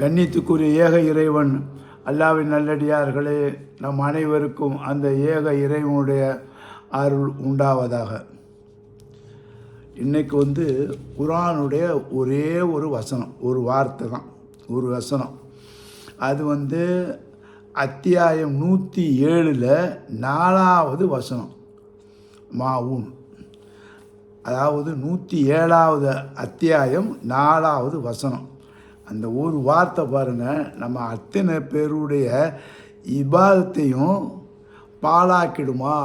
கண்ணியத்துக்குரிய ஏக இறைவன் அல்லாவின் நல்லடியார்களே, நம் அனைவருக்கும் அந்த ஏக இறைவனுடைய அருள் உண்டாவதாக. இன்றைக்கு குர்ஆனுடைய ஒரே ஒரு வசனம், ஒரு வார்த்தை தான், ஒரு வசனம். அது அத்தியாயம் 107 4வது வசனம், மாவுன். அதாவது 107வது அத்தியாயம் 4வது வசனம். அந்த ஒரு வார்த்தை பாருங்கள், நம்ம அத்தனை பேருடைய இபாதத்தையும் பாழாக்கிடுமா,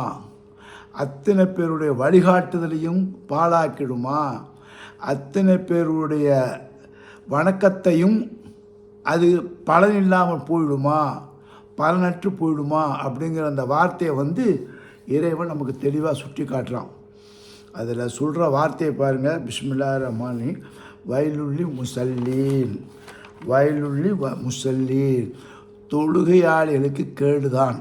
அத்தனை பேருடைய வழிகாட்டுதலையும் பாழாக்கிடுமா, அத்தனை பேருடைய வணக்கத்தையும் அது பலனில்லாமல் போயிடுமா, பலனற்று போயிடுமா அப்படிங்கிற அந்த வார்த்தையை இறைவன் நமக்கு தெளிவாக சுட்டி காட்டுறான். அதில் சொல்கிற வார்த்தையை பாருங்கள். பிஸ்மில்லாஹிர் ரஹ்மானி வயலுள்ளி முசல்லீன், வயலுள்ளி முசல்லீன். தொழுகையாளிகளுக்கு கேடுதான்.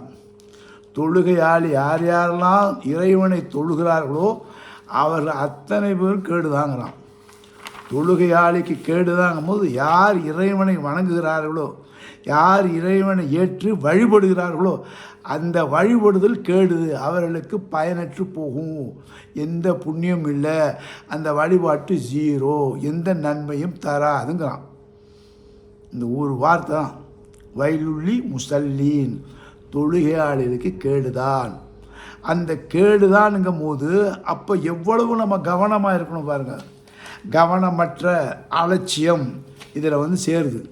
தொழுகையாளி யார் யாரெல்லாம் இறைவனை தொழுகிறார்களோ அவர்கள் அத்தனை பேரும் கேடுதாங்கிறான். தொழுகையாளிக்கு கேடுதாங்கும் போது யார் இறைவனை வணங்குகிறார்களோ, யார் இறைவனை ஏற்று வழிபடுகிறார்களோ அந்த வழிபடுதல் கேடுது, அவர்களுக்கு பயனற்று போகும், எந்த புண்ணியம் இல்லை, அந்த வழிபாட்டு ஜீரோ, எந்த நன்மையும் தராதுங்கிறான். இந்த ஒரு வார்த்தை தான், வயலுள்ளி முசல்லீன், தொழுகையாளிகளுக்கு கேடுதான். அந்த கேடுதான்ங்கும் போது அப்போ எவ்வளவு நம்ம கவனமாக இருக்கணும் பாருங்கள். கவனமற்ற அலட்சியம் இதில் சேருது.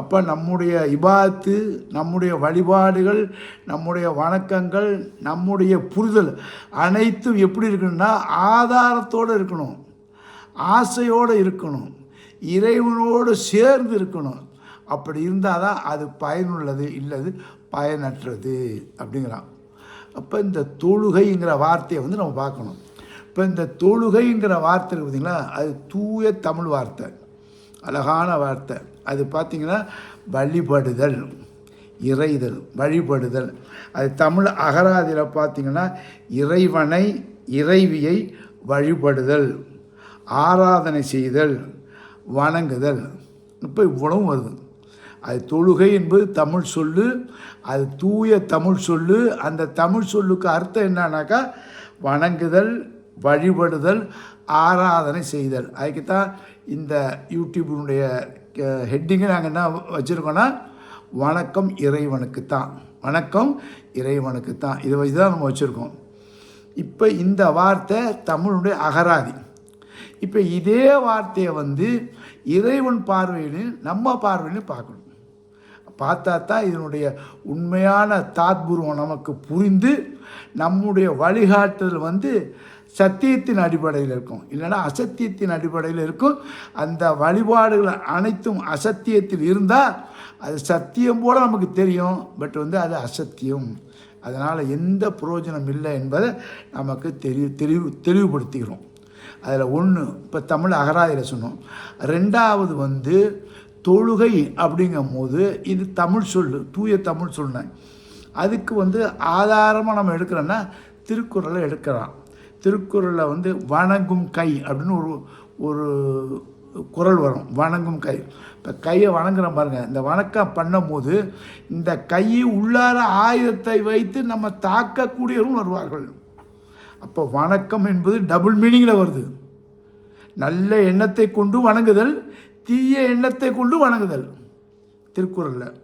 அப்போ நம்முடைய இபாதத்து, நம்முடைய வழிபாடுகள், நம்முடைய வணக்கங்கள், நம்முடைய புரிதல் அனைத்தும் எப்படி இருக்கணும்னா ஆதாரத்தோடு இருக்கணும், ஆசையோடு இருக்கணும், இறைவனோடு சேர்ந்து இருக்கணும். அப்படி இருந்தால் தான் அது பயனுள்ளது, இல்லது பயனற்றது அப்படிங்கிறான். அப்போ இந்த தொழுகைங்கிற வார்த்தையை நம்ம பார்க்கணும். இப்போ இந்த தொழுகைங்கிற வார்த்தை பார்த்திங்களா, அது தூய தமிழ் வார்த்தை, அழகான வார்த்தை. அது பார்த்திங்கன்னா வழிபடுதல், இறைதல், வழிபடுதல். அது தமிழ் அகராதியில் பார்த்திங்கன்னா இறைவனை, இறைவியை வழிபடுதல், ஆராதனை செய்தல், வணங்குதல். இப்போ இவ்வளவும் வருது. அது தொழுகை என்பது தமிழ் சொல்லு, அது தூய தமிழ் சொல்லு. அந்த தமிழ் சொல்லுக்கு அர்த்தம் என்னன்னாக்கா வணங்குதல், வழிபடுதல், ஆராதனை செய்தல். அதுக்குத்தான் இந்த யூடியூபினுடைய ஹெட்டிங்கை நாங்கள் என்ன வச்சுருக்கோன்னா, வணக்கம் இறைவனுக்கு தான், வணக்கம் இறைவனுக்கு தான். இதை வச்சு தான் நம்ம வச்சுருக்கோம். இப்போ இந்த வார்த்தை தமிழுடைய அகராதி. இப்போ இதே வார்த்தையை இறைவன் பார்வையிலையும் நம்ம பார்வையிலையும் பார்க்கணும். பார்த்தா தான் இதனுடைய உண்மையான தாத்பூர்வம் நமக்கு புரிந்து நம்முடைய வழிகாட்டுதல் சத்தியத்தின் அடிப்படையில் இருக்கும், இல்லைன்னா அசத்தியத்தின் அடிப்படையில் இருக்கும். அந்த வழிபாடுகள் அனைத்தும் அசத்தியத்தில் இருந்தால் அது சத்தியம் போல நமக்கு தெரியும், பட் அது அசத்தியம், அதனால் எந்த பிரயோஜனம் இல்லை என்பதை நமக்கு தெளிவுபடுத்திக்கிறோம். அதில் ஒன்று இப்போ தமிழ் அகராதியில் சொன்னோம். ரெண்டாவது தொழுகை அப்படிங்கும் போது இது தமிழ் சொல்லு, தூய தமிழ் சொன்னேன். அதுக்கு ஆதாரமாக நம்ம எடுக்கிறோன்னா திருக்குறளை எடுக்கலாம். திருக்குறளில் வணங்கும் கை அப்படின்னு ஒரு குறள் வரும், வணங்கும் கை. இப்போ கையை வணங்குறோம் பாருங்கள். இந்த வணக்கம் பண்ணும்போது இந்த கையை உள்ளார ஆயுதத்தை வைத்து நம்ம தாக்கக்கூடியவரும் வருவார்கள். அப்போ வணக்கம் என்பது டபுள் மீனிங்கில் வருது. நல்ல எண்ணத்தை கொண்டு வணங்குதல், தீய எண்ணத்தை கொண்டு வணங்குதல் திருக்குறளில்.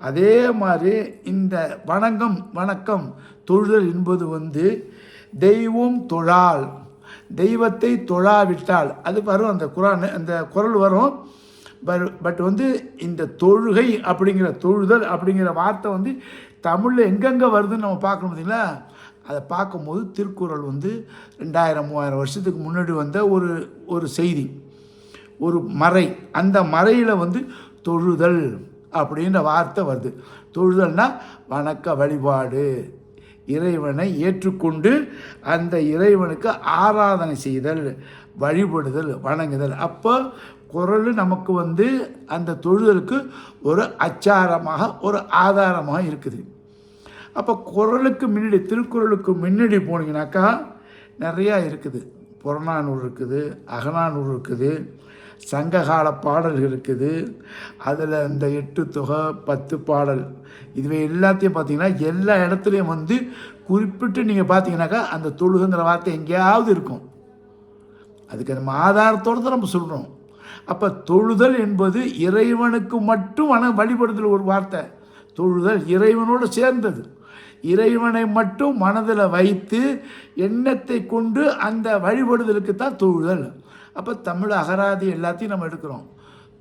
அதே மாதிரி இந்த வணக்கம் தொழுதல் என்பது தெய்வம் தொழால், தெய்வத்தை தொழாவிட்டால் அது வரும், அந்த அந்த குறள் வரும். பட் இந்த தொழுகை அப்படிங்கிற, தொழுதல் அப்படிங்கிற வார்த்தை தமிழில் எங்கெங்கே வருதுன்னு நம்ம பார்க்கணும் பார்த்தீங்களா. அதை பார்க்கும்போது திருக்குறள் 2000-3000 வருஷத்துக்கு முன்னாடி வந்த ஒரு செய்தி, ஒரு மறை. அந்த மறையில் தொழுதல் அப்படின்ற வார்த்தை வருது. தொழுதல்னா வணக்க வழிபாடு, இறைவனை ஏற்றுக்கொண்டு அந்த இறைவனுக்கு ஆராதனை செய்தல், வழிபடுதல், வணங்குதல். அப்போ குறள் நமக்கு அந்த தொழுதலுக்கு ஒரு அச்சாரமாக, ஒரு ஆதாரமாக இருக்குது. அப்போ குறளுக்கு முன்னாடி, திருக்குறளுக்கு முன்னாடி போனீங்கன்னாக்கா நிறையா இருக்குது. புறநானூறு இருக்குது, அகநானூறு இருக்குது, சங்ககால பாடல்கள் இருக்குது. அதில் இந்த 8 தொகை 10 பாடல் இதுவே எல்லாத்தையும் பார்த்தீங்கன்னா எல்லா இடத்துலையும் வந்து குறிப்பிட்டு நீங்கள் பார்த்தீங்கன்னாக்கா அந்த தொழுகைங்கிற வார்த்தை எங்கேயாவது இருக்கும். அதுக்கு நம்ம ஆதாரத்தோடு தான் நம்ம சொல்கிறோம். அப்போ தொழுதல் என்பது இறைவனுக்கு மட்டும் வழிபடுதல் ஒரு வார்த்தை. தொழுதல் இறைவனோடு சேர்ந்தது. இறைவனை மட்டும் மனதில் வைத்து எண்ணத்தை கொண்டு அந்த வழிபடுதலுக்கு தான் தொழுதல். அப்போ தமிழ் அகராதி எல்லாத்தையும் நம்ம எடுக்கிறோம்.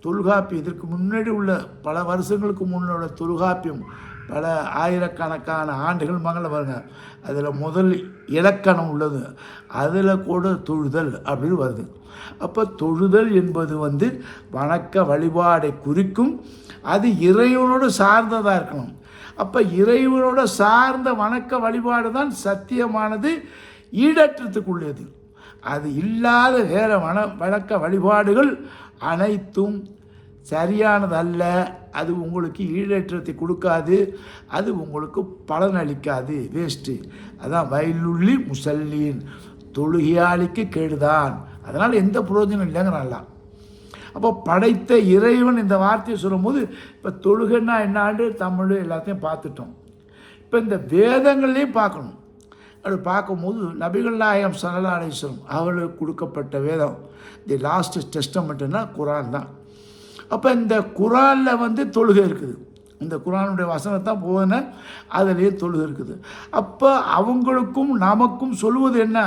தொல்காப்பியம் இதற்கு முன்னாடி உள்ள பல வருஷங்களுக்கு முன்னோட தொல்காப்பியம் பல ஆயிரக்கணக்கான ஆண்டுகள் மகள பாருங்க, அதில் முதல் இலக்கணம் உள்ளது, அதில் கூட தொழுதல் அப்படின்னு வருது. அப்போ தொழுதல் என்பது வந்து வணக்க வழிபாடை குறிக்கும். அது இறைவனோடு சார்ந்ததாக இருக்கணும். அப்போ இறைவனோட சார்ந்த வணக்க வழிபாடு தான் சத்தியமானது, ஈடற்றத்துக்குள்ளது. அது இல்லாத வேறு வணக்க வழிபாடுகள் அனைத்தும் சரியானதல்ல. அது உங்களுக்கு ஈடேற்றத்தை கொடுக்காது, அது உங்களுக்கு பலனளிக்காது, வேஸ்ட்டு. அதான் வயலுள்ளி முசல்லீன், தொழுகையாளிக்கு கேடுதான். அதனால் எந்த பிரயோஜனம் இல்லைங்கிறான்லாம். அப்போ படைத்த இறைவன் இந்த வார்த்தையை சொல்லும்போது இப்போ தொழுகைன்னா என்னான்னு தமிழ் எல்லாத்தையும் பார்த்துட்டோம். இப்போ இந்த வேதங்கள்லேயும் பார்க்கணும். அப்படி பார்க்கும்போது நபிகள் நாயகம் ஸல்லல்லாஹு அலைஹி வஸல்லம் அவர்களுக்கு கொடுக்கப்பட்ட வேதம் தி லாஸ்ட் டெஸ்டமெண்ட்னா குரான் தான். அப்போ இந்த குரானில் வந்து தொழுகை இருக்குது. இந்த குரானுடைய வசனத்தான் போதுன அதிலேயே தொழுகை இருக்குது. அப்போ அவங்களுக்கும் நமக்கும் சொல்லுவது என்ன,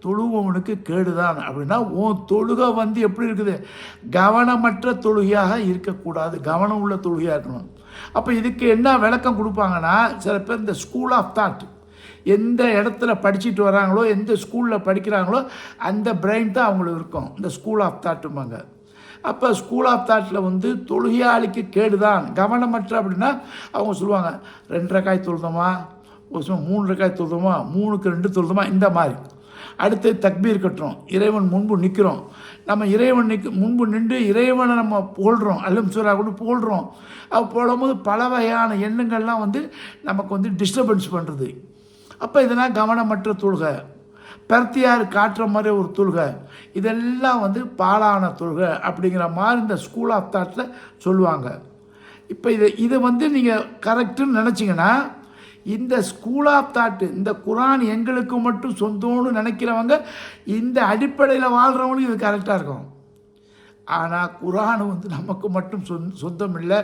தொழுவவனுக்கு கேடுதான். அப்படின்னா உன் தொழுகை வந்து எப்படி இருக்குது, கவனமற்ற தொழுகையாக இருக்கக்கூடாது, கவனம் உள்ள தொழுகையாக இருக்கணும். அப்போ இதுக்கு என்ன விளக்கம் கொடுப்பாங்கன்னா, சில பேர் இந்த ஸ்கூல் ஆஃப் தாட், எந்த இடத்துல படிச்சுட்டு வராங்களோ எந்த ஸ்கூலில் படிக்கிறாங்களோ அந்த பிரெயின் தான் அவங்களுக்கு இருக்கும், இந்த ஸ்கூல் ஆஃப் தாட்டும்பாங்க. அப்போ ஸ்கூல் ஆஃப் தாட்டில் வந்து தொழுகையாளிக்கு கேடுதான், கவனமற்ற அப்படின்னா அவங்க சொல்லுவாங்க 2 ரக்காய் தொழுதோமா, ஒரு சமயம் 3 ரக்காய் தொழுதோமா, 3க்கு 2 தொழுதோமா, இந்த மாதிரி. அடுத்து தக்பீர் கட்டுறோம், இறைவன் முன்பு நிற்கிறோம், நம்ம இறைவன் முன்பு நின்று இறைவனை நம்ம புகழ்கிறோம், அல்லும் சூரா கூட புகழ்கிறோம். அது போடும்போது பல வகையான எண்ணங்கள்லாம் வந்து நமக்கு வந்து டிஸ்டர்பன்ஸ் பண்ணுறது. அப்போ இதெல்லாம் கவனமற்ற தொழுகை, பர்த்தியார் காட்டுற மாதிரி ஒரு தொழுகை, இதெல்லாம் வந்து பாலான தொழுகை அப்படிங்கிற மாதிரி இந்த ஸ்கூல் ஆஃப் தாட்டில் சொல்லுவாங்க. இப்போ இதை வந்து நீங்கள் கரெக்டுன்னு நினச்சிங்கன்னா, இந்த ஸ்கூல் ஆஃப் தாட்டு, இந்த குரான் எங்களுக்கு மட்டும் சொந்தம்னு நினைக்கிறவங்க, இந்த அடிப்படையில் வாழ்கிறவங்களுக்கு இது கரெக்டாக இருக்கும். ஆனால் குரான் வந்து நமக்கு மட்டும் சொந்தம் இல்லை.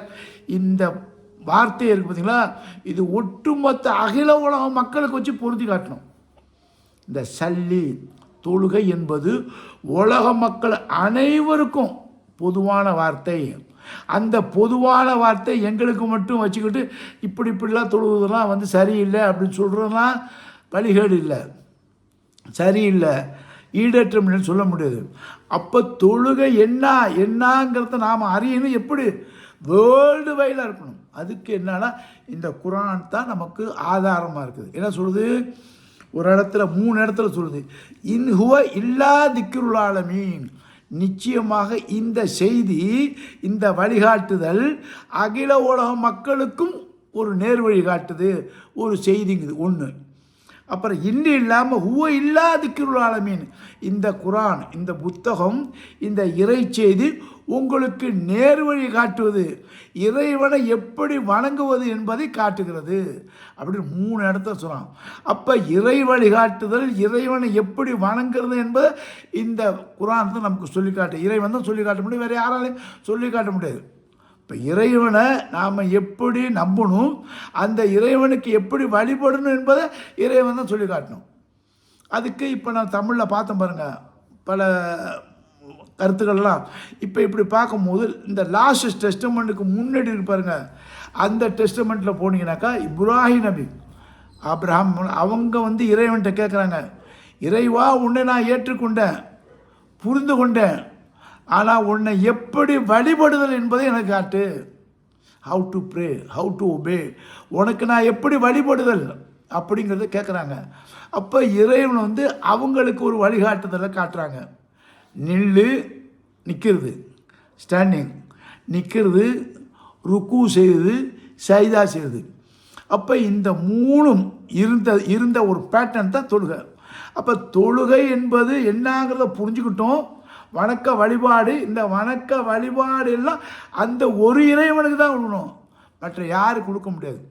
இந்த வார்த்தை இருக்குது பார்த்தீங்களா, இது ஒட்டுமொத்த அகில உலக மக்களுக்கு வச்சு பொருத்தி காட்டணும். இந்த சல்லி தொழுகை என்பது உலக மக்கள் அனைவருக்கும் பொதுவான வார்த்தை. அந்த பொதுவான வார்த்தை எங்களுக்கு மட்டும் வச்சுக்கிட்டு இப்படிலாம் தொழுவதெல்லாம் வந்து சரியில்லை அப்படின்னு சொல்கிறதுலாம் வழிகேடு இல்லை, சரியில்லை, ஈடேற்றம் இல்லைன்னு சொல்ல முடியாது. அப்போ தொழுகை என்னங்கிறத நாம் அறியணும். எப்படி வேர்ல்டு வைடாக இருக்கணும். அதுக்கு என்னன்னா இந்த குரான் தான் நமக்கு ஆதாரமாக இருக்குது. என்ன சொல்லுது, ஒரு இடத்துல 3 இடத்துல சொல்லுது, இன்ஹுவ இல்லா திக்ருல் ஆலமீன், நிச்சயமாக இந்த செய்தி, இந்த வழிகாட்டுதல் அகில உலக மக்களுக்கும் ஒரு நேர் வழிகாட்டுது, ஒரு செய்திங்குது ஒன்று. அப்புறம் இன்னும் இல்லாமல் ஹுவ இல்லா திக்ருல் ஆலமீன், இந்த குரான், இந்த புத்தகம், இந்த இறை செய்தி உங்களுக்கு நேர்வழி காட்டுவது, இறைவனை எப்படி வணங்குவது என்பதை காட்டுகிறது அப்படின்னு 3 இடத்துல சொல்கிறான். அப்போ இறை வழிகாட்டுதல், இறைவனை எப்படி வணங்குறது என்பதை இந்த குரான் தான் நமக்கு சொல்லி காட்டு. இறைவன் தான் சொல்லி காட்ட முடியும், வேறு யாராலையும் சொல்லி காட்ட முடியாது. இப்போ இறைவனை நாம் எப்படி நம்பணும், அந்த இறைவனுக்கு எப்படி வழிபடணும் என்பதை இறைவன் தான் சொல்லி காட்டணும். அதுக்கு இப்போ நான் தமிழில் பார்த்தேன் பாருங்கள் பல கருத்துக்கள்லாம். இப்போ இப்படி பார்க்கும்போது இந்த லாஸ்ட் டெஸ்டமெண்ட்டுக்கு முன்னாடி இருப்பாருங்க, அந்த டெஸ்டமெண்ட்டில் போனீங்கன்னாக்கா இப்ராஹிம் நபி, ஆபிரகாம், அவங்க வந்து இறைவன்கிட்ட கேட்குறாங்க, இறைவா உன்னை நான் ஏற்றுக்கொண்டேன், புரிந்து கொண்டேன், ஆனால் உன்னை எப்படி வழிபடுதல் என்பதை எனக்கு காட்டு. How to pray, how to obey, உனக்கு நான் எப்படி வழிபடுதல் அப்படிங்கிறத கேட்குறாங்க. அப்போ இறைவன் வந்து அவங்களுக்கு ஒரு வழிகாட்டுதலை காட்டுறாங்க. நிற்கிறது, ஸ்டாண்டிங், நிற்கிறது, ருக்கு செய்யுது, சைதா செய்யுது. அப்போ இந்த 3ம் இருந்த ஒரு பேட்டர்ன் தான் தொழுகை. அப்போ தொழுகை என்பது என்னங்கிறத புரிஞ்சுக்கிட்டோம், வணக்க வழிபாடு. இந்த வணக்க வழிபாடு எல்லாம் அந்த ஒரு இறைவனுக்கு தான் கொடுக்கணும், மற்ற யாருக்கு கொடுக்க முடியாது.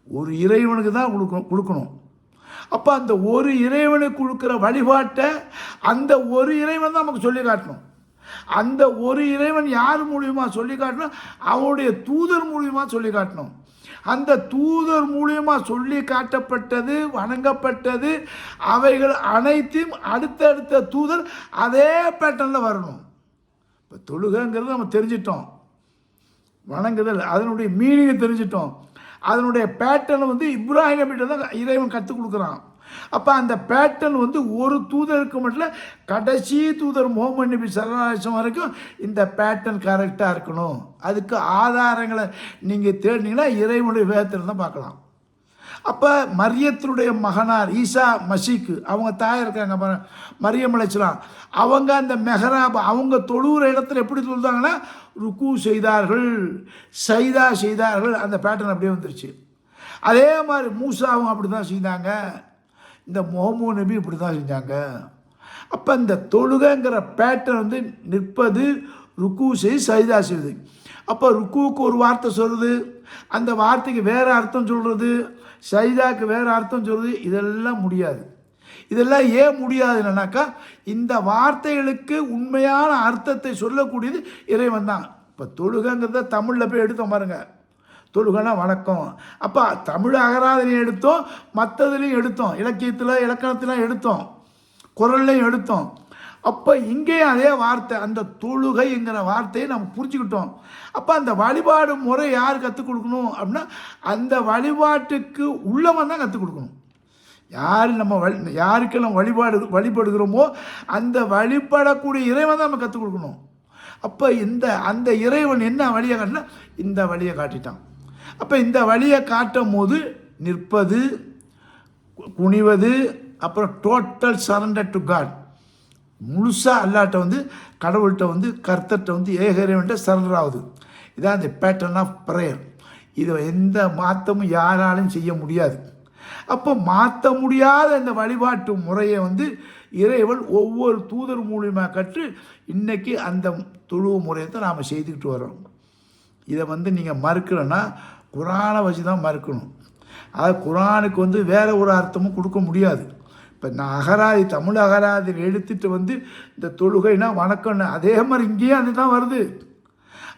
ஒரு இறைவனுக்கு தான் கொடுக்கணும். அப்போ அந்த ஒரு இறைவனுக்கு கொடுக்குற வழிபாட்டை அந்த ஒரு இறைவன் தான் நமக்கு சொல்லி காட்டணும். அந்த ஒரு இறைவன் யார் மூலியமாக சொல்லி காட்டணும்? அவனுடைய தூதர் மூலியமாக சொல்லி காட்டணும். அந்த தூதர் மூலியமாக சொல்லி காட்டப்பட்டது, வணங்கப்பட்டது, அவைகள் அனைத்தையும் அடுத்தடுத்த தூதர் அதே பேட்டர்னில் வரணும். இப்போ தொழுகைங்கிறது நம்ம தெரிஞ்சிட்டோம், வணங்குதல் அதனுடைய மீனிங்கை தெரிஞ்சிட்டோம், அதனுடைய பேட்டர்ன் வந்து இப்ராஹிம் நபிகிட்ட தான் இறைவன் கற்றுக் கொடுக்குறான். அப்போ அந்த பேட்டர்ன் வந்து ஒரு தூதருக்கு மட்டும் கடைசி தூதர் முகமது நபி ஸல்லல்லாஹு அலைஹி வஸல்லம் வரைக்கும் இந்த பேட்டர்ன் கரெக்டாக இருக்கணும். அதுக்கு ஆதாரங்களை நீங்கள் தேடினீங்கன்னா இறைவனுடைய வேதத்தில் தான் பார்க்கலாம். அப்போ மரியத்தினுடைய மகனார் ஈசா மசீக்கு அவங்க தாய் இருக்காங்க மரியம் அலைஹிஸ்ஸலாம், அவங்க அந்த மெஹராப் அவங்க தொழுகிற இடத்துல எப்படி தொழுதாங்கன்னா ருக்கு செய்தார்கள், சைதா செய்தார்கள். அந்த பேட்டர்ன் அப்படியே வந்துருச்சு. அதே மாதிரி மூசா அவங்க அப்படி தான் செய்தாங்க, இந்த முகமது நபி இப்படி தான் செஞ்சாங்க. அப்போ இந்த தொழுகைங்கிற பேட்டர்ன் வந்து நிற்பது, ருக்கு செய்து, சைதா செய்யுது. அப்போ ருக்குவுக்கு ஒரு வார்த்தை சொல்கிறது, அந்த வார்த்தைக்கு வேறு அர்த்தம் சொல்கிறது, சைதாக்கு வேறு அர்த்தம் சொல்கிறது. இதெல்லாம் முடியாது. இதெல்லாம் ஏன் முடியாதுன்னாக்கா இந்த வார்த்தைகளுக்கு உண்மையான அர்த்தத்தை சொல்லக்கூடியது இறைவன் தான். இப்போ தொழுகைங்கிறத தமிழில் போய் எடுத்தோம் பாருங்க, தொழுகைனா வணக்கம். அப்போ தமிழ் அகராதிலையும் எடுத்தோம், மற்றதுலையும் எடுத்தோம், இலக்கியத்தில் இலக்கணத்திலாம் எடுத்தோம், குரல்லையும் எடுத்தோம். அப்போ இங்கேயும் அதே வார்த்தை, அந்த தொழுகைங்கிற வார்த்தையை நம்ம புரிஞ்சுக்கிட்டோம். அப்போ அந்த வழிபாடு முறை யார் கற்றுக் கொடுக்கணும் அப்படின்னா அந்த வழிபாட்டுக்கு உள்ளவன் தான் கற்றுக் கொடுக்கணும். யார் நம்ம யாருக்கெல்லாம் வழிபடுகிறோமோ அந்த வழிபடக்கூடிய இறைவன் தான் நம்ம கற்றுக் கொடுக்கணும். அப்போ அந்த இறைவன் என்ன வழியை காட்டினா இந்த வழியை காட்டிட்டான். அப்போ இந்த வழியை காட்டும் போது நிற்பது, குனிவது, அப்புறம் டோட்டல் சரண்டர் டு காட், முழுசாக அல்லாட்ட வந்து கடவுள்கிட்ட வந்து கர்த்தர்கிட்ட வந்து ஏக இறைவன்கிட்ட சரண்டர் ஆகுது. இதான் இந்த பேட்டர்ன் ஆஃப் ப்ரேயர். இதை எந்த மாற்றமும் யாராலும் செய்ய முடியாது. அப்போ மாற்ற முடியாத இந்த வழிபாட்டு முறையை வந்து இறைவன் ஒவ்வொரு தூதர் மூலியமாக கற்று இன்றைக்கி அந்த தொழுவு முறையை தான் நாம் செய்துக்கிட்டு வரோம். இதை வந்து நீங்கள் மறுக்கலைன்னா குரானை வச்சு தான் மறுக்கணும். அதாவது குரானுக்கு வந்து வேறு ஒரு அர்த்தமும் கொடுக்க முடியாது. இப்போ நான் அகராதி தமிழ் அகராதியில் எடுத்துகிட்டு வந்து இந்த தொழுகைனா வணக்கம்னு அதே மாதிரி இங்கேயும் அது தான் வருது.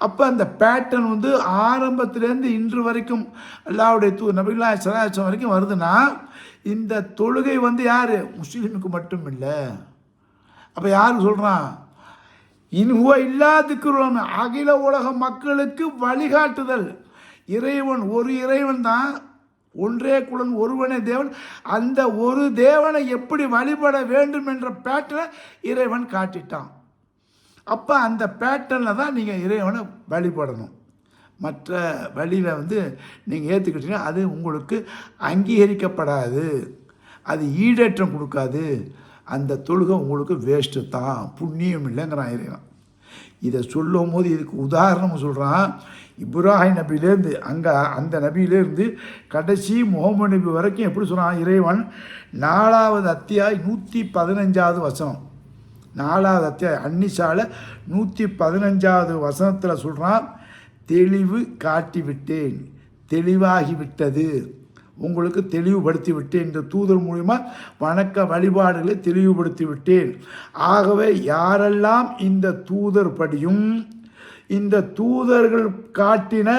அப்போ அந்த பேட்டர்ன் வந்து ஆரம்பத்துலேருந்து இன்று வரைக்கும் அல்லாஹ்வுடைய நபிகள் ஸல்லல்லாஹு அலைஹி வஸல்லம் வரைக்கும் வருதுன்னா இந்த தொழுகை வந்து யார்? முஸ்லீமுக்கு மட்டும் இல்லை. அப்போ யாருக்கு சொல்கிறான்? இன்ஹுவ இல்லா திக்ருன், அகில உலக மக்களுக்கு வழிகாட்டுதல். இறைவன் ஒரு இறைவன் தான், ஒன்றே குலன் ஒருவனே தேவன். அந்த ஒரு தேவனை எப்படி வழிபட வேண்டும் என்ற பேட்டர்னை இறைவன் காட்டிட்டான். அப்போ அந்த பேட்டர்னில் தான் நீங்கள் இறைவனை வழிபடணும். மற்ற வழியில் வந்து நீங்கள் ஏற்றுக்கிட்டீங்கன்னா அது உங்களுக்கு அங்கீகரிக்கப்படாது, அது ஈடேற்றம் கொடுக்காது, அந்த தொழுகை உங்களுக்கு வேஸ்ட்டு தான், புண்ணியம் இல்லைங்கிறான் இறைவன். இதை சொல்லும் போது இதுக்கு உதாரணம் சொல்கிறான். இப்ராஹிம் நபியிலேருந்து அந்த நபியிலேருந்து கடைசி முகமது நபி வரைக்கும் எப்படி சொல்கிறான் இறைவன்? 4வது அத்தியாயம் 115வது வசனம், 4வது அத்தியாயம் அன்னிசால 115வது வசனத்தில் சொல்கிறான், தெளிவு காட்டிவிட்டேன், தெளிவாகிவிட்டது, உங்களுக்கு தெளிவுபடுத்தி விட்டேன், இந்த தூதர் மூலிமா வணக்க வழிபாடுகளை தெளிவுபடுத்தி விட்டேன். ஆகவே யாரெல்லாம் இந்த தூதர் படியும் இந்த தூதர்கள் காட்டின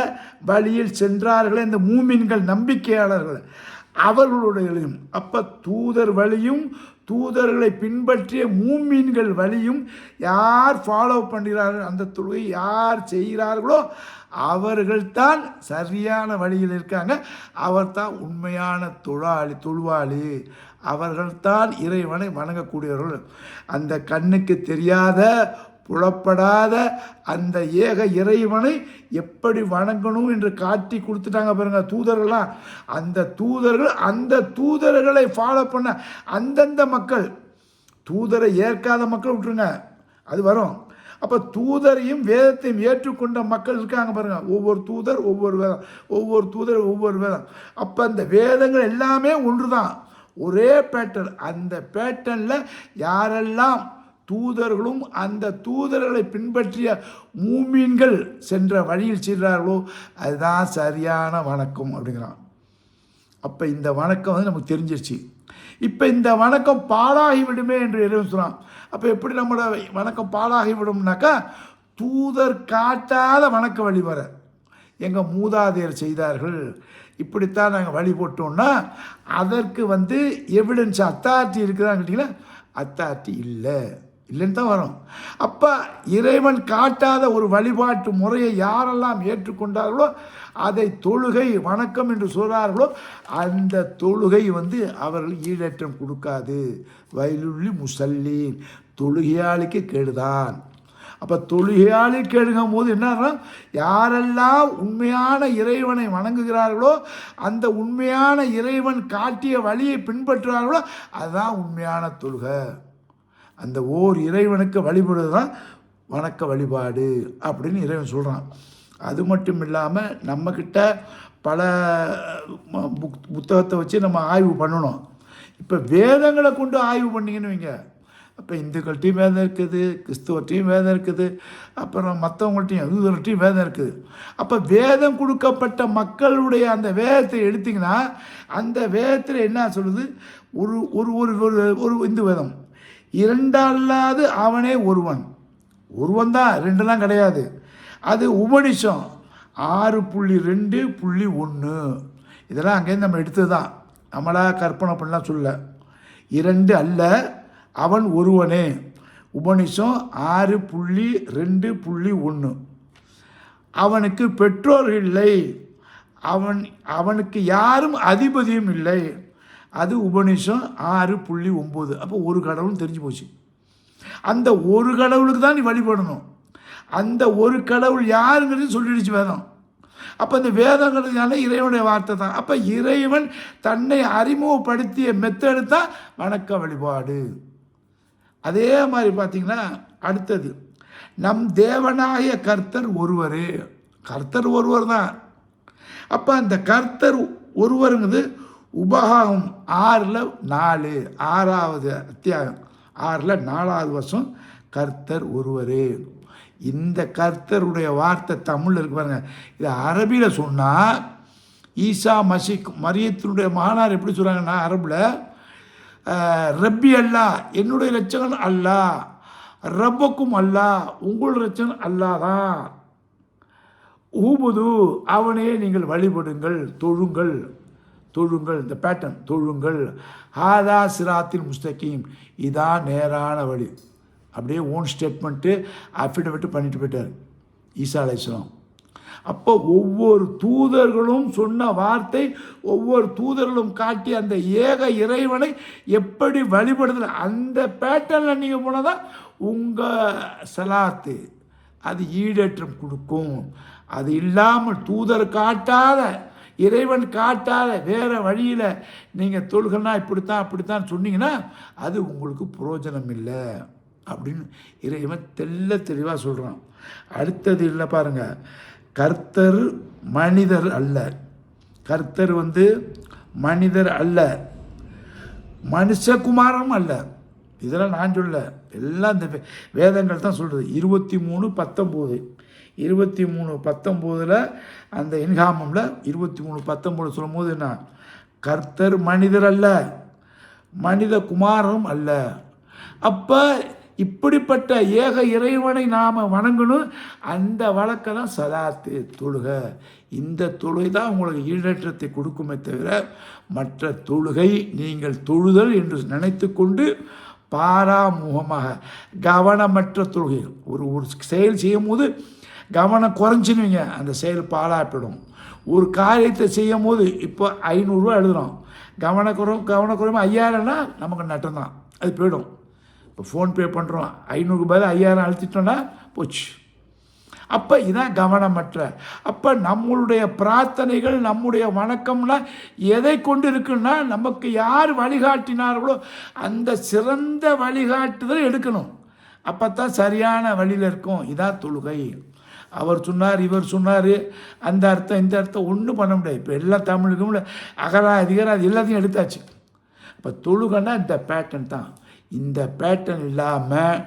வழியில் சென்றார்களே இந்த மூமின்கள் நம்பிக்கையாளர்கள் அவர்களுடையும், அப்போ தூதர் வழியும் தூதர்களை பின்பற்றிய மூமீன்கள் வழியும் யார் ஃபாலோ பண்ணுகிறார்கள், அந்த தொழுகை யார் செய்கிறார்களோ அவர்கள்தான் சரியான வழியில் இருக்காங்க, அவர்தான் உண்மையான தொழுவாளி, அவர்கள்தான் இறைவனை வணங்கக்கூடியவர்கள். அந்த கண்ணுக்கு தெரியாத புலப்படாத அந்த ஏக இறைவனை எப்படி வணங்கணும் என்று காட்டி கொடுத்துட்டாங்க பாருங்க தூதர்கள்லாம். அந்த தூதர்களை ஃபாலோ பண்ண அந்தந்த மக்கள், தூதரை ஏற்காத மக்கள் விட்டுருங்க, அது வரும். அப்போ தூதரையும் வேதத்தையும் ஏற்றுக்கொண்ட மக்கள் இருக்காங்க பாருங்க, ஒவ்வொரு தூதர் ஒவ்வொரு வேதம், ஒவ்வொரு தூதர் ஒவ்வொரு வேதம். அப்போ அந்த வேதங்கள் எல்லாமே ஒன்று தான், ஒரே பேட்டர்ன். அந்த பேட்டர்னில் யாரெல்லாம் தூதர்களும் அந்த தூதர்களை பின்பற்றிய மூமீன்கள் சென்ற வழியில் சென்றார்களோ அதுதான் சரியான வணக்கம் அப்படிங்கிறான். அப்போ இந்த வணக்கம் வந்து நமக்கு தெரிஞ்சிருச்சு. இப்போ இந்த வணக்கம் பாழாகிவிடுமே என்று இறைவன் சொன்னான். அப்போ எப்படி நம்மளோட வணக்கம் பாழாகிவிடும்னாக்கா, தூதர் காட்டாத வணக்க வழிமுறை எங்கள் மூதாதையர் செய்தார்கள், இப்படித்தான் நாங்கள் வழிபட்டோம்னா அதற்கு வந்து எவிடன்ஸ் அத்தாரிட்டி இருக்குதான்னு கேட்டிங்கன்னா அத்தாரிட்டி இல்லைன்னு தான் வரும். அப்போ இறைவன் காட்டாத ஒரு வழிபாட்டு முறையை யாரெல்லாம் ஏற்றுக்கொண்டார்களோ அதை தொழுகை வணக்கம் என்று சொல்கிறார்களோ அந்த தொழுகை வந்து அவர்கள் ஈடேற்றம் கொடுக்காது. வயலுள்ளி முசல்லீன், தொழுகையாளிக்கு கேடுதான். அப்போ தொழுகையாளி கேடுங்கும் போது என்னன்னா, யாரெல்லாம் உண்மையான இறைவனை வணங்குகிறார்களோ அந்த உண்மையான இறைவன் காட்டிய வழியை பின்பற்றுகிறார்களோ அதுதான் உண்மையான தொழுகை. அந்த ஓர் இறைவனுக்கு வழிபடுவது தான் வணக்க வழிபாடு அப்படின்னு இறைவன் சொல்கிறான். அது மட்டும் இல்லாமல் நம்மக்கிட்ட பல புத்தகத்தை வச்சு நம்ம ஆய்வு பண்ணணும். இப்போ வேதங்களை கொண்டு ஆய்வு பண்ணிங்கன்னு வைங்க, அப்போ இந்துக்கள்கிட்டையும் வேதம் இருக்குது, கிறிஸ்துவர்கிட்டையும் வேதம் இருக்குது, அப்புறம் மற்றவங்கள்ட்டையும் யூதர்கிட்டையும் வேதம் இருக்குது. அப்போ வேதம் கொடுக்கப்பட்ட மக்களுடைய அந்த வேதத்தை எடுத்திங்கன்னா அந்த வேதத்தில் என்ன சொல்லுது, ஒரு ஒரு ஒரு ஒரு இந்து வேதம் இரண்டல்லாது அவனே ஒருவன் தான், ரெண்டுலாம் கிடையாது. அது உபனிஷம் 6.2.1 இதெல்லாம் அங்கேருந்து நம்ம எடுத்தது தான், நம்மளா கற்பனை பண்ணலாம் சொல்ல. 2 அல்ல, அவன் ஒருவனே. உபனிஷம் 6.2.1. அவனுக்கு பெற்றோர்கள் இல்லை, அவனுக்கு யாரும் அதிபதியும் இல்லை. அது உபனிஷம் 6.9. அப்போ ஒரு கடவுள்னு தெரிஞ்சு போச்சு. அந்த ஒரு கடவுளுக்கு தான் நீ வழிபடணும். அந்த ஒரு கடவுள் யாருங்கிறது சொல்லிடுச்சு வேதம். அப்போ இந்த வேதங்கிறதுனால இறைவனுடைய வார்த்தை தான். அப்போ இறைவன் தன்னை அறிமுகப்படுத்திய மெத்தடு தான் வணக்க வழிபாடு. அதே மாதிரி பார்த்திங்கன்னா அடுத்தது, நம் தேவனாய கர்த்தர் ஒருவர் தான். அப்போ அந்த கர்த்தர் ஒருவருங்கிறது உபகாகம் 6:4, 6வது அத்தியாயம் 6:4வது வருஷம் கர்த்தர் ஒருவரே. இந்த கர்த்தருடைய வார்த்தை தமிழில் இருக்கு பாருங்க. இது அரபியில் சொன்னால் ஈசா மரியத்தினுடைய மகனார் எப்படி சொல்கிறாங்கன்னா, அரபில் ரப்பி அல்லா, என்னுடைய ரட்சகன் அல்லா, ரப்பக்கும் அல்லா, உங்களுடைய ரட்சகன் அல்லா தான். ஊபுது, அவனே நீங்கள் வழிபடுங்கள், தொழுங்கள். இந்த பேட்டர்ன் தொழுங்கள். ஹாதா சிராத்தில் முஸ்தகீம், இதான் நேரான வழி. அப்படியே ஓன் ஸ்டேட்மெண்ட்டு அஃபிடவிட்டு பண்ணிட்டு போயிட்டார் ஈசா அலைஹிஸ்ஸலாம். அப்போ ஒவ்வொரு தூதர்களும் சொன்ன வார்த்தை, ஒவ்வொரு தூதர்களும் காட்டிய அந்த ஏக இறைவனை எப்படி வழிபடுதல், அந்த பேட்டர்னில் நீங்கள் போனால் தான் உங்கள் சலாத்து அது ஈடேற்றம் கொடுக்கும். அது இல்லாமல் தூதர் காட்டாத, இறைவன் காட்டாத வேறு வழியில் நீங்கள் தொழுகனா அப்படித்தான் சொன்னீங்கன்னா அது உங்களுக்கு பிரயோஜனம் இல்லை அப்படின்னு இறைவன் தெளிவாக சொல்கிறான். அடுத்தது இல்லை பாருங்கள், கர்த்தர் மனிதர் அல்ல. கர்த்தர் மனிதர் அல்ல, மனுஷகுமாரம் அல்ல. இதெல்லாம் நான் சொல்ல, எல்லாம் இந்த வேதங்கள் தான் சொல்கிறது. 23:19 அந்த இன்காமில் 23:19 சொல்லும் போது என்ன, கர்த்தர் மனிதர் அல்ல, மனித குமாரம் அல்ல. அப்போ இப்படிப்பட்ட ஏக இறைவனை நாம் வணங்கணும். அந்த வழக்கை தான் சலாத்து, தொழுகை. இந்த தொழுகை தான் உங்களுக்கு ஈடேற்றத்தை கொடுக்குமே தவிர மற்ற தொழுகை நீங்கள் தொழுதல் என்று நினைத்து கொண்டு பாராமுகமாக கவனமற்ற தொழுகை. ஒரு செயல் செய்யும் போது கவனம் குறைஞ்சினுவீங்க, அந்த செயல் பாழாப்பிடும். ஒரு காரியத்தை செய்யும் போது இப்போ 500 ரூபா எழுதுகிறோம், கவனக்குறையும் 5000னா நமக்கு நட்டம் தான், அது போயிடும். இப்போ ஃபோன்பே பண்ணுறோம், 500 பதில் 5000 அழுத்திட்டோன்னா போச்சு. அப்போ இதான் கவனமற்ற. அப்போ நம்மளுடைய பிரார்த்தனைகள், நம்முடைய வணக்கம்லாம் எதை கொண்டு இருக்குன்னா, நமக்கு யார் வழிகாட்டினார்களோ அந்த சிறந்த வழிகாட்டுதல் எடுக்கணும். அப்போ தான் சரியான வழியில் இருக்கும். இதான் தொழுகை. அவர் சொன்னார், இவர் சொன்னார், அந்த அர்த்தம் இந்த அர்த்தம் ஒன்றும் பண்ண முடியாது. இப்போ எல்லா தமிழுக்கும் அகரா அதிகாரம் அது எல்லாத்தையும் எடுத்தாச்சு. இப்போ தொழுகைன்னா இந்த பேட்டர்ன் தான். இந்த பேட்டர்ன் இல்லாமல்,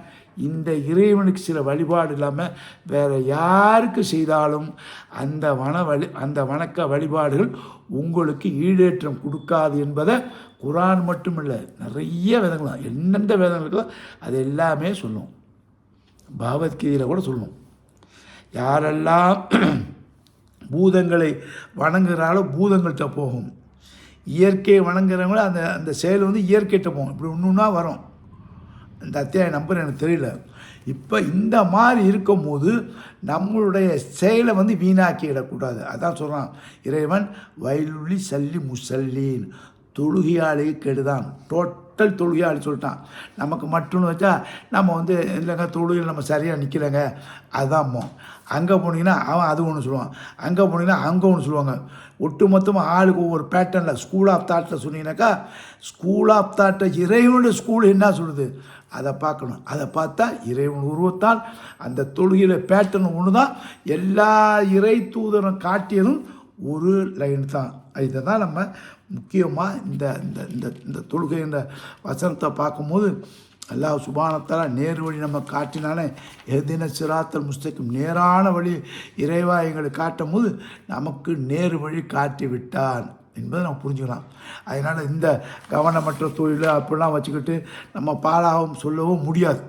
இந்த இறைவனுக்கு சில வழிபாடு இல்லாமல் வேறு யாருக்கு செய்தாலும் அந்த வணக்க வழிபாடுகள் உங்களுக்கு ஈடேற்றம் கொடுக்காது என்பதை குரான் மட்டும் இல்லை, நிறைய வேதங்கள் தான், எந்தெந்த வேதங்கள் இருக்கோ அது எல்லாமே சொல்லும். பகவத்கீதையில் கூட சொல்லும். யாரெல்லாம் பூதங்களை வணங்குகிறாலோ பூதங்கள்கிட்ட போகும், இயற்கையை வணங்குறவங்களும் அந்த செயல் இயற்கைகிட்ட போகும். இப்படி ஒன்றுன்னா வரும். இந்த அத்தியாய நம்பர் எனக்கு தெரியல. இப்போ இந்த மாதிரி இருக்கும்போது நம்மளுடைய செயலை வீணாக்கிடக்கூடாது. அதான் சொல்கிறான் இறைவன், வயலுள்ளி சல்லி முசல்லீன், தொழுகையாளி கெடுதான், டோட்டல் தொழுகையாளி சொல்லிட்டான். நமக்கு மட்டும்னு வச்சா நம்ம இல்லைங்க தொழுகையில் நம்ம சரியாக நிற்கலைங்க அதுதான். அங்கே போனீங்கன்னா அவன் அது ஒன்று சொல்லுவான், அங்கே போனீங்கன்னா அங்கே ஒன்று சொல்லுவாங்க. ஒட்டு மொத்தமாக ஆளுக்கு ஒவ்வொரு பேட்டர்னில் ஸ்கூல் ஆஃப் தாட்டில் சொன்னீங்கன்னாக்கா, ஸ்கூல் ஆஃப் தாட்டை இறைவனுடைய ஸ்கூல் என்ன சொல்லுது அதை பார்க்கணும். அதை பார்த்தா இறைவன் உருவத்தால் அந்த தொழுகையில் பேட்டர்ன் ஒன்று தான். எல்லா இறை தூதரும் காட்டியதும் ஒரு லைன் தான். இதை தான் நம்ம முக்கியமாக இந்த இந்த இந்த இந்த தொழுகை என்ற வசனத்தை பார்க்கும்போது அல்லாஹ் சுப்ஹானஹு நேர் வழி நம்ம காட்டினானே, எதின சிராத்தல் முஸ்தகிம், நேரான வழி இறைவா எங்களை காட்டும் போது நமக்கு நேர் வழி காட்டி விட்டான் என்பதை நம்ம புரிஞ்சுக்கலாம். அதனால் இந்த கவனமற்ற தொழில் அப்படிலாம் வச்சுக்கிட்டு நம்ம பாலாகவும் சொல்லவும் முடியாது.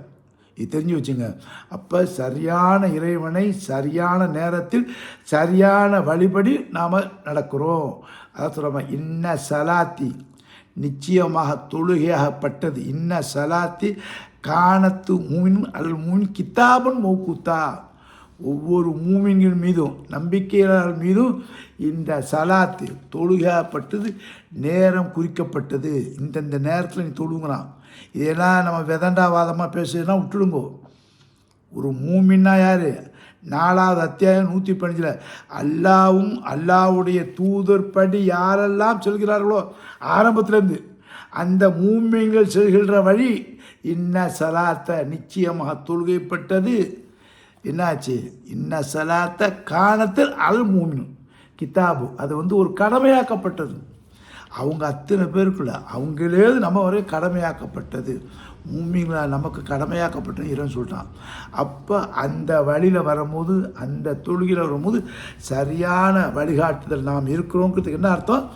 இது தெரிஞ்சு வச்சுங்க. அப்போ சரியான இறைவனை சரியான நேரத்தில் சரியான வழிபடி நாம் நடக்கிறோம். அதான் சொல்கிறோம், இன்ன சலாத்தி, நிச்சயமாக தொழுகையாகப்பட்டது, இன்ன சலாத்தி கானத்து மூமின் அல் மூமின் கித்தாபன் மௌகூத்தா, ஒவ்வொரு மூமின்கள் மீதும் நம்பிக்கையாளர் மீதும் இந்த சலாத்து தொழுகையாகப்பட்டது, நேரம் குறிக்கப்பட்டது. இந்தந்த நேரத்தில் நீ தொழுகிறான். இதெல்லாம் நம்ம விதண்டாவாதமாக பேசுறதுனா விட்டுடுங்கோ. ஒரு மூமின்னா யார்? 4வது அத்தியாயம் 115 அல்லாவும் அல்லாவுடைய தூதர் படி யாரெல்லாம் செல்கிறார்களோ ஆரம்பத்திலேருந்து அந்த மூமின்கள் செல்கின்ற வழி, இன்ன சலாத்தை நிச்சயமாக தொழுகைப்பட்டது. என்னாச்சு? இன்ன சலாத்தை காணத்தில் அல் மூமின் கிதாபு, அது ஒரு கடமையாக்கப்பட்டது. அவங்க அத்தனை பேருக்குள்ள அவங்களே நம்ம வரை கடமையாக்கப்பட்டது. மூமிங்களா நமக்கு கடமையாக்கப்பட்டது இறைவன் சொல்லிட்டான். அப்போ அந்த வழியில் வரும்போது, அந்த தொழுகையில் வரும்போது சரியான வழிகாட்டுதல் நாம் இருக்கிறோங்கிறதுக்கு என்ன அர்த்தம்?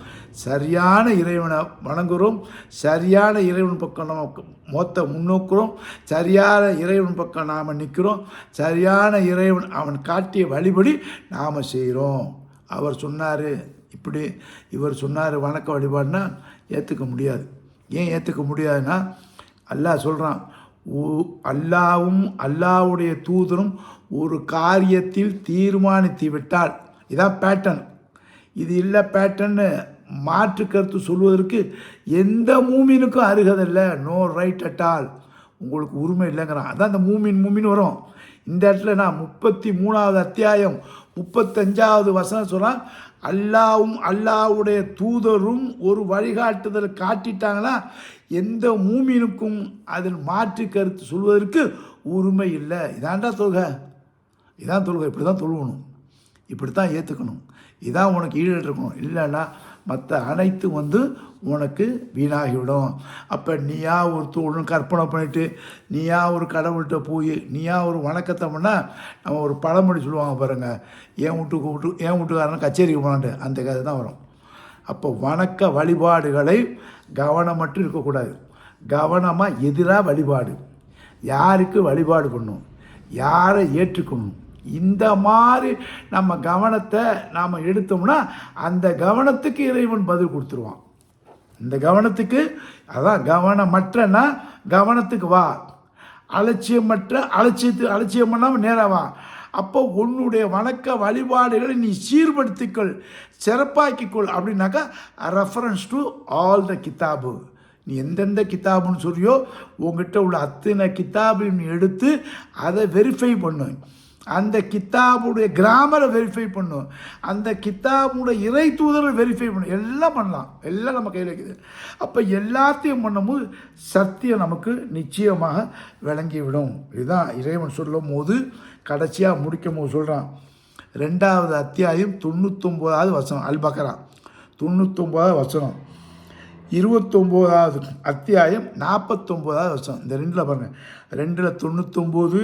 சரியான இறைவனை வணங்குகிறோம், சரியான இறைவன் பக்கம் நம்ம மொத்த முன்னோக்குறோம், சரியான இறைவன் பக்கம் நாம் நிற்கிறோம், சரியான இறைவன் அவன் காட்டிய வழிபடி நாம் செய்கிறோம். அவர் சொன்னார் இப்படி, இவர் சொன்னார் வணக்க வழிபாடுனா ஏற்றுக்க முடியாது. ஏன் ஏற்றுக்க முடியாதுன்னா, அல்லாஹ் சொல்கிறான், அல்லாவும் அல்லாவுடைய தூதரும் ஒரு காரியத்தில் தீர்மானித்து விட்டால், இதான் பேட்டர்ன். இது இல்லை பேட்டர்ன்னு மாற்று கருத்து சொல்வதற்கு எந்த மூமினுக்கும் அருகதில்லை. நோ ரைட் அட் ஆல், உங்களுக்கு உரிமை இல்லைங்கிறான். அதான் இந்த மூமின் வரும். இந்த இடத்துல நான் 33வது அத்தியாயம் 35வது வசனம் சொல்கிறான், அல்லாவும் அல்லாவுடைய தூதரும் ஒரு வழிகாட்டுதல் காட்டிட்டாங்கன்னா எந்த மூமினுக்கும் அதில் மாற்று கருத்து சொல்வதற்கு உரிமை இல்லை. இதாண்டா தொழுகை, இதான் தொழுகை, இப்படி தான் தொழுகணும், இப்படி தான் ஏற்றுக்கணும், இதான் உனக்கு ஈடு இருக்கணும். இல்லைன்னா மற்ற அனைத்தும் உனக்கு வீணாகிவிடும். அப்போ நீயா ஒரு தோழன் கற்பனை பண்ணிவிட்டு நீயா ஒரு கடவுள்கிட்ட போய் நீயா ஒரு வணக்கத்தை பண்ணால், நம்ம ஒரு பழமொழி சொல்லுவாங்க பாருங்கள், என் வீட்டுக்காரன் கச்சேரிக்கு போனான்ட்டு, அந்த கதை தான் வரும். அப்போ வணக்க வழிபாடுகளை கவனமற்று இருக்கக்கூடாது. கவனமாக எதிராக வழிபாடு, யாருக்கு வழிபாடு பண்ணணும், யாரை ஏற்றுக்கணும், இந்த மாதிரி நம்ம கவனத்தை நாம் எடுத்தோம்னா அந்த கவனத்துக்கு இறைவன் பதில் கொடுத்துருவான். இந்த கவனத்துக்கு, அதான் கவனமற்றனா கவனத்துக்கு வா, அலட்சியம் பண்ணாமல் நேராக வா. அப்போ உன்னுடைய வணக்க வழிபாடுகளை நீ சீர்படுத்திக்கொள், சிறப்பாக்கிக்கொள். அப்படின்னாக்கா ரெஃபரன்ஸ் டு ஆல் த கிதாபு, நீ எந்தெந்த கிதாபுன்னு சொல்லியோ உங்ககிட்ட உள்ள அத்தனை கிதாபையும் நீ எடுத்து அதை வெரிஃபை பண்ணு. அந்த கித்தாபுடைய கிராமரை வெரிஃபை பண்ணும், அந்த கித்தாபுடைய இறை தூதரை வெரிஃபை பண்ணும். எல்லாம் பண்ணலாம், எல்லாம் நம்ம கையில் இருக்குது. அப்போ எல்லாத்தையும் பண்ணும்போது சத்தியம் நமக்கு நிச்சயமாக விளங்கிவிடும். இதுதான் இறைவன் சொல்லும் போது கடைசியாக முடிக்கும் போது சொல்கிறான். 2வது அத்தியாயம் 99வது வசனம், அல் பக்ரா 99வது வசனம். 29வது அத்தியாயம் 49வது வசனம். இந்த ரெண்டில் பாருங்கள், 2ல் 99,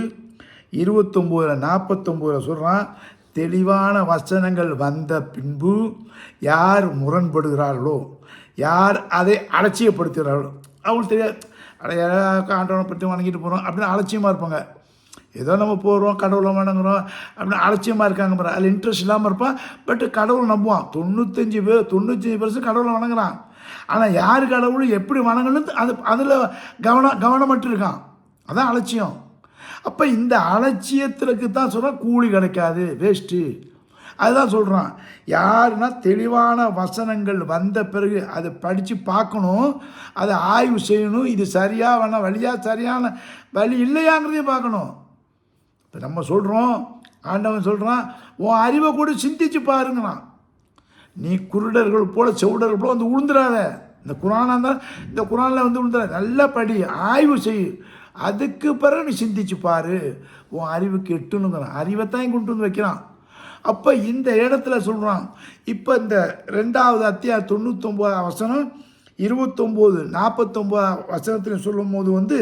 29ல் 49 சொல்கிறான், தெளிவான வசனங்கள் வந்த பின்பு யார் முரண்படுகிறார்களோ, யார் அதை அலட்சியப்படுத்துகிறார்களோ, அவங்களுக்கு தெரியாது, அடைய ஆண்டவனை பற்றி வணங்கிட்டு போகிறோம் அப்படின்னு அலட்சியமாக இருப்பாங்க. ஏதோ நம்ம போகிறோம், கடவுளை வணங்குறோம் அப்படின்னு அலட்சியமாக இருக்காங்க பாரு. அதில் இன்ட்ரெஸ்ட் இல்லாமல் இருப்பான், பட் கடவுளை நம்புவான். 95% கடவுளை வணங்குறான். ஆனால் யார் கடவுள் எப்படி வணங்கணும்னு அதில் கவனமற்று இருக்கான். அதான் அலட்சியம். அப்போ இந்த அலட்சியத்திற்கு தான் சொல்கிறான் கூலி கிடைக்காது, வேஸ்ட்டு. அதுதான் சொல்கிறான். யாருன்னா தெளிவான வசனங்கள் வந்த பிறகு அதை படித்து பார்க்கணும், அதை ஆய்வு செய்யணும். இது சரியாக வேணா வழியா, சரியான வழி இல்லையாங்கிறதையும் பார்க்கணும். இப்போ நம்ம சொல்கிறோம், ஆண்டவன் சொல்கிறான், உன் அறிவை கூட சிந்திச்சு பாருங்கண்ணான். நீ குருடர்கள் போல செவுடர்கள் போல வந்து உழுந்துடாத. இந்த குரானாக இருந்தால் இந்த குரானில் வந்து உழுந்துடாத. நல்லா படி, ஆய்வு செய், அதுக்கு பிறகு நீ சிந்திச்சு பாரு. உன் அறிவுக்கு எட்டுனுங்கிறான். அறிவை தான் கொண்டு வந்து வைக்கிறான். அப்போ இந்த இடத்துல சொல்கிறான். இப்போ இந்த 2வது அத்தியாயம் 99 வசனம் 29, 49 வசனத்தில் சொல்லும் போது வந்து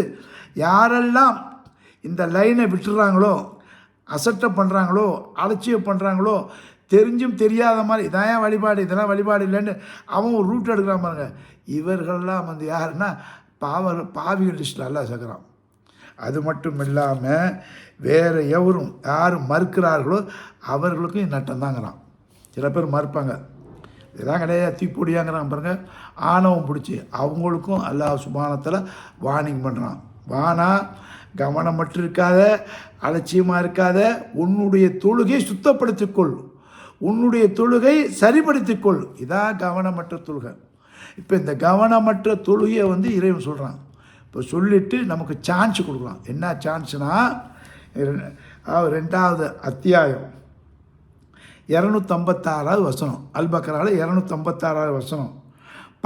யாரெல்லாம் இந்த லைனை விட்டுறாங்களோ, அசட்டை பண்ணுறாங்களோ, அலட்சியம் பண்ணுறாங்களோ, தெரிஞ்சும் தெரியாத மாதிரி இதான் வழிபாடு, இதெல்லாம் வழிபாடு இல்லைன்னு அவன் ஒரு ரூட் எடுக்கிறான் பாருங்க. இவர்கள்லாம் வந்து யாருன்னா பாவிகள் லிஸ்ட்டில் எல்லாம் சேர்க்குறான். அது மட்டும் இல்லாமல் வேறு யாரும் மறுக்கிறார்களோ அவர்களுக்கும் நட்டம் தாங்கிறான். சில பேர் மறுப்பாங்க, இதெல்லாம் கிடையாது, தீப்பொடியாங்கிறாங்க பாருங்க. ஆணவம் பிடிச்சி அவங்களுக்கும் அல்லாஹ் சுப்ஹானஹு வார்னிங் பண்ணுறான். வானா, கவனமற்று இருக்காத, அலட்சியமாக இருக்காத, உன்னுடைய தொழுகை சுத்தப்படுத்திக்கொள், உன்னுடைய தொழுகை சரிப்படுத்திக்கொள். இதான் கவனமற்ற தொழுகை. இப்போ இந்த கவனமற்ற தொழுகையை வந்து இறைவன் சொல்கிறான். இப்போ சொல்லிவிட்டு நமக்கு சான்ஸ் கொடுக்கலாம். என்ன சான்ஸ்னால் 2வது அத்தியாயம் 256வது வசனம், அல்பக்கரால 256வது வசனம்,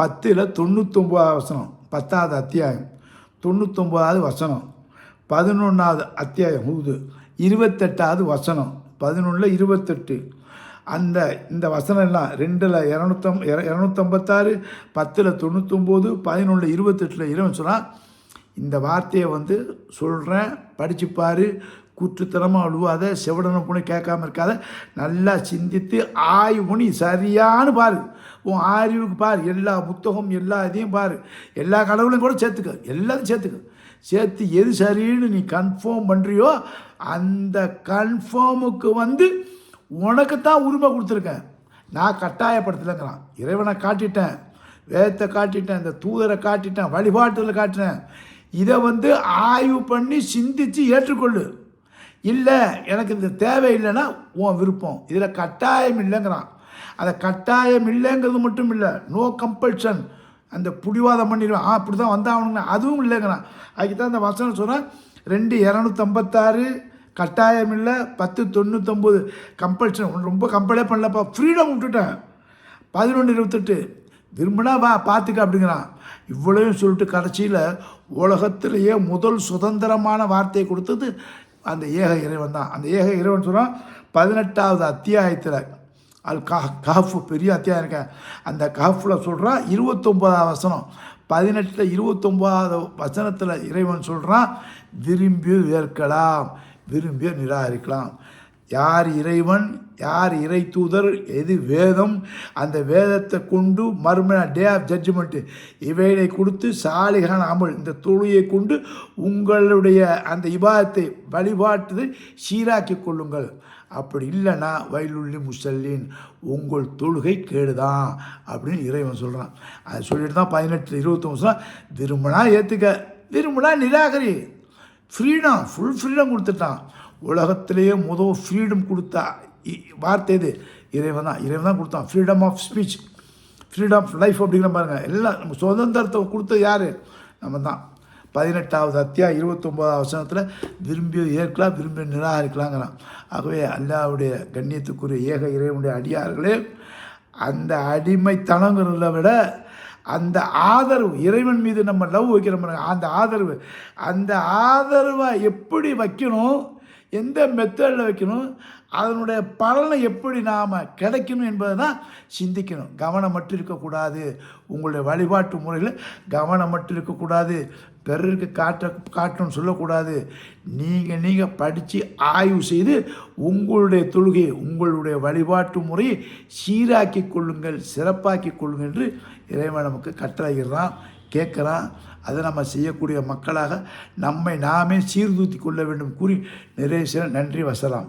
10ல் 99வது வசனம், 10வது அத்தியாயம் 99வது வசனம், 11வது அத்தியாயம் 28வது வசனம், 11ல் 28. இந்த வசனம் எல்லாம் 2ல் 256, 10ல் 99, 11ல் 28 இறைவன் சொன்னால், இந்த வார்த்தையை வந்து சொல்கிறேன், படிச்சுப்பார், கூற்றுத்தனமாக அழுவாத, செவடனை போய் கேட்காம இருக்காத, நல்லா சிந்தித்து ஆய்வு பண்ணி சரியானு பாரு. உன் அறிவுக்கு பாரு, எல்லா புத்தகம் எல்லா இதையும் பாரு, எல்லா கடவுளையும் கூட சேர்த்துக்க, எல்லாத்தையும் சேர்த்து எது சரின்னு நீ கன்ஃபார்ம் பண்ணுறியோ அந்த கன்ஃபார்முக்கு வந்து உனக்கு தான் உரிமை கொடுத்துருக்கேன். நான் கட்டாயப்படுத்தலைங்கிறான். இறைவனை காட்டிட்டேன், வேதத்தை காட்டிட்டேன், இந்த தூதரை காட்டிட்டேன், வழிபாட்டில் காட்டினேன். இதை வந்து ஆய்வு பண்ணி சிந்தித்து ஏற்றுக்கொள்ளு. இல்லை எனக்கு இந்த தேவை இல்லைன்னா உன் விருப்பம், இதில் கட்டாயம் இல்லைங்கிறான். அந்த கட்டாயம் இல்லைங்கிறது மட்டும் இல்லை, நோ கம்பல்ஷன். அந்த புடிவாதம் பண்ணிடுவேன், அப்படி தான் வந்தாகணுங்க, அதுவும் இல்லைங்கிறான். அதுக்கு தான் அந்த வசனம் சொல்கிறேன். 2:256 கட்டாயம் இல்லை, 10:99 கம்பல்ஷன். ரொம்ப கம்பலே பண்ணலப்பா, ஃப்ரீடம் விட்டுட்டேன். 11:28 விரும்பினா வா பார்த்துக்க அப்படிங்கிறான். இவ்வளவும் சொல்லிட்டு கடைசியில் உலகத்திலேயே முதல் சுதந்திரமான வார்த்தையை கொடுத்தது அந்த ஏக இறைவன் தான். அந்த ஏக இறைவன் சொல்கிறான் 18வது அத்தியாயத்தில், கஹஃப் பெரிய அத்தியாயம் இருக்கேன், அந்த கஹஃபில் சொல்கிறான் 29வது வசனம், 18ல் 29வது வசனத்தில் இறைவன் சொல்கிறான், விரும்பி ஏற்கலாம், விரும்பிய நிராகரிக்கலாம். யார் இறைவன், யார் இறை தூதர், எது வேதம், அந்த வேதத்தை கொண்டு மறுமை டே ஆஃப் ஜட்ஜ்மெண்ட்டு இவைகளை கொடுத்து சாலிகான அமல், இந்த தொழுகையை கொண்டு உங்களுடைய அந்த இபாதத்தை வழிபாட்டதை சீராக்கி கொள்ளுங்கள். அப்படி இல்லைன்னா வயலுள்ளி முசல்லின், உங்கள் தொழுகை கேடுதான் அப்படின்னு இறைவன் சொல்கிறான். அது சொல்லிட்டு தான் 18-29 விரும்பினா ஏற்றுக்க, விரும்பினா நிராகரி. ஃப்ரீடம், ஃபுல் ஃப்ரீடம் கொடுத்துட்டான். உலகத்திலேயே முதல் ஃப்ரீடம் கொடுத்தா வார்த்தை இது இறைவன் தான். இறைவன் தான் கொடுத்தான். Freedom of speech, freedom of life அப்படிங்கிற பாருங்கள். எல்லாம் நம்ம சுதந்திரத்தை கொடுத்தது யார்? நம்ம தான். 18வது அத்தியாயம் 29வது வசனத்தில் விரும்பிய ஏற்கலாம், விரும்பிய நிராகரிக்கலாங்கிறான். ஆகவே அல்லாஹ்வுடைய கண்ணியத்துக்குரிய ஏக இறைவனுடைய அடியார்களே, அந்த அடிமைத்தனங்கிறத விட அந்த ஆதரவு, இறைவன் மீது நம்ம லவ் வைக்கிறோம், அந்த ஆதரவை எப்படி வைக்கணும், எந்த மெத்தடில் வைக்கணும், அதனுடைய பலனை எப்படி நாம் கிடைக்கணும் என்பதை தான் சிந்திக்கணும். கவனம் மட்டும் இருக்கக்கூடாது. உங்களுடைய வழிபாட்டு முறையில் கவனம் மட்டும் இருக்கக்கூடாது. பிறருக்கு காட்டணும்னு சொல்லக்கூடாது. நீங்கள் படித்து ஆய்வு செய்து உங்களுடைய தொழுகை, உங்களுடைய வழிபாட்டு முறையை சீராக்கி கொள்ளுங்கள், சிறப்பாக்கி கொள்ளுங்கள் என்று இறைவன் நமக்கு கட்டளையிடுறான், கேட்குறான். அதை நம்ம செய்யக்கூடிய மக்களாக நம்மை நாமே சீர்தூத்தி கொள்ள வேண்டும் கூறி நிறைவு செய்ய. நன்றி. வசலாம்.